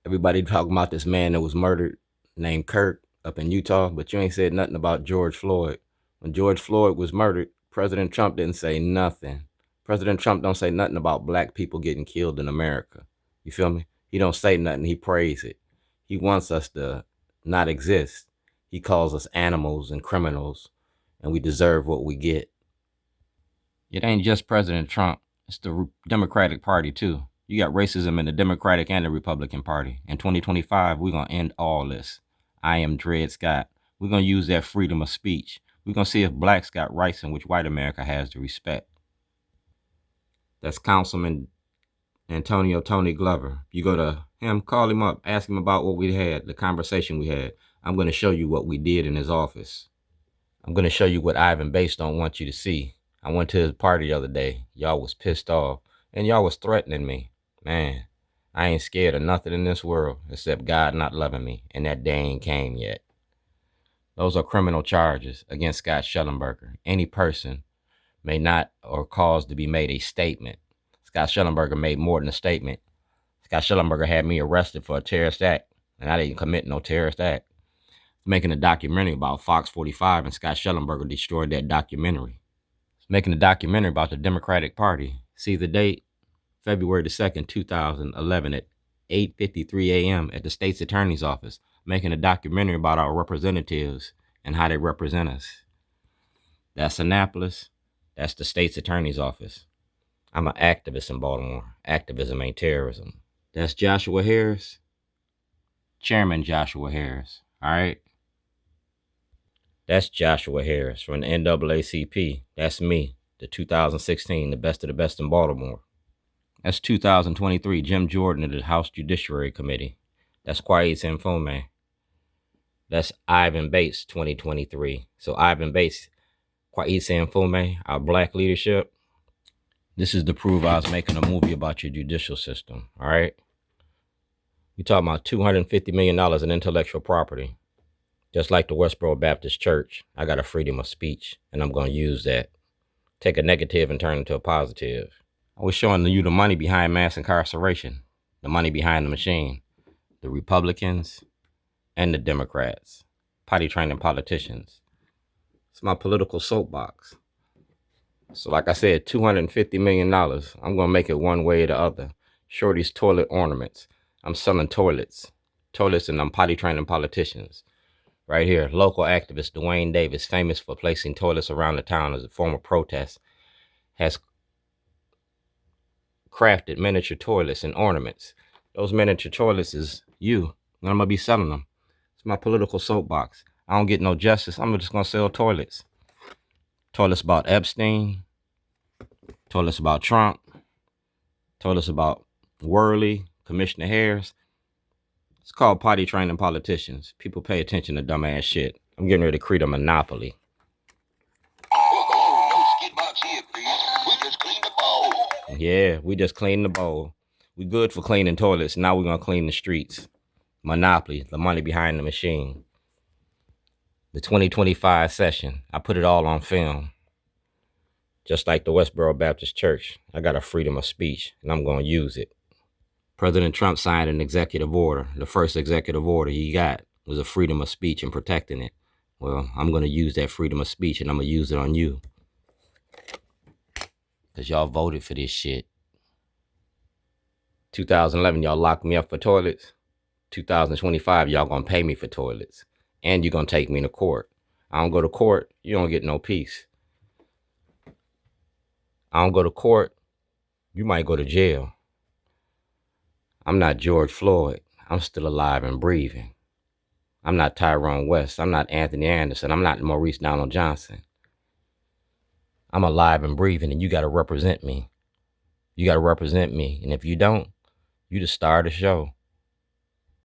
Everybody talking about this man that was murdered named Kirk up in Utah, but you ain't said nothing about George Floyd. When George Floyd was murdered, President Trump didn't say nothing. President Trump don't say nothing about black people getting killed in America. You feel me? He don't say nothing. He praise it. He wants us to not exist. He calls us animals and criminals, and we deserve what we get. It ain't just President Trump. It's the Democratic Party, too. You got racism in the Democratic and the Republican Party. In 2025, we're going to end all this. I am Dred Scott. We're going to use that freedom of speech. We're going to see if blacks got rights in which white America has to respect. That's Councilman Antonio Tony Glover. You go to him, call him up, ask him about what we had, the conversation we had. I'm going to show you what we did in his office. I'm going to show you what Ivan Bates don't want you to see. I went to his party the other day. Y'all was pissed off, and y'all was threatening me. Man, I ain't scared of nothing in this world except God not loving me, and that day ain't came yet. Those are criminal charges against Scott Schellenberger. Any person may not or cause to be made a statement. Scott Schellenberger made more than a statement. Scott Schellenberger had me arrested for a terrorist act, and I didn't commit no terrorist act. Making a documentary about Fox 45, and Scott Schellenberger destroyed that documentary. Making a documentary about the Democratic Party. See the date? February the 2nd, 2011 at 8:53 a.m. at the state's attorney's office. Making a documentary about our representatives and how they represent us. That's Annapolis. That's the state's attorney's office. I'm an activist in Baltimore. Activism ain't terrorism. That's Joshua Harris. Chairman Joshua Harris. All right? That's Joshua Harris from the NAACP. That's me, the 2016, the best of the best in Baltimore. That's 2023, Jim Jordan of the House Judiciary Committee. That's Kwesi Mfome. That's Ivan Bates, 2023. So Ivan Bates, Kwesi Mfome, our black leadership. This is to prove I was making a movie about your judicial system, all right? We talking about $250 million in intellectual property. Just like the Westboro Baptist Church, I got a freedom of speech, and I'm going to use that. Take a negative and turn it into a positive. I was showing you the money behind mass incarceration, the money behind the machine, the Republicans and the Democrats, potty training politicians. It's my political soapbox. So like I said, $250 million. I'm going to make it one way or the other. Shorty's toilet ornaments. I'm selling toilets, and I'm potty training politicians. Right here, local activist Dwayne Davis, famous for placing toilets around the town as a form of protest, has crafted miniature toilets and ornaments. Those miniature toilets is you, and I'm going to be selling them. It's my political soapbox. I don't get no justice. I'm just going to sell toilets. Toilets about Epstein, toilets about Trump, toilets about Worley, Commissioner Harris. It's called potty training politicians. People pay attention to dumbass shit. I'm getting ready to create a monopoly. No skid marks here, please. We just cleaned the bowl. Yeah, we just cleaned the bowl. We good for cleaning toilets. Now we're going to clean the streets. Monopoly, the money behind the machine. The 2025 session. I put it all on film. Just like the Westboro Baptist Church. I got a freedom of speech, and I'm going to use it. President Trump signed an executive order. The first executive order he got was a freedom of speech and protecting it. Well, I'm going to use that freedom of speech, and I'm going to use it on you. Because y'all voted for this shit. 2011, y'all locked me up for toilets. 2025, y'all going to pay me for toilets. And you're going to take me to court. I don't go to court, you don't get no peace. I don't go to court, you might go to jail. I'm not George Floyd. I'm still alive and breathing. I'm not Tyrone West. I'm not Anthony Anderson. I'm not Maurice Donald Johnson. I'm alive and breathing, and you got to represent me. You got to represent me. And if you don't, you the star of the show.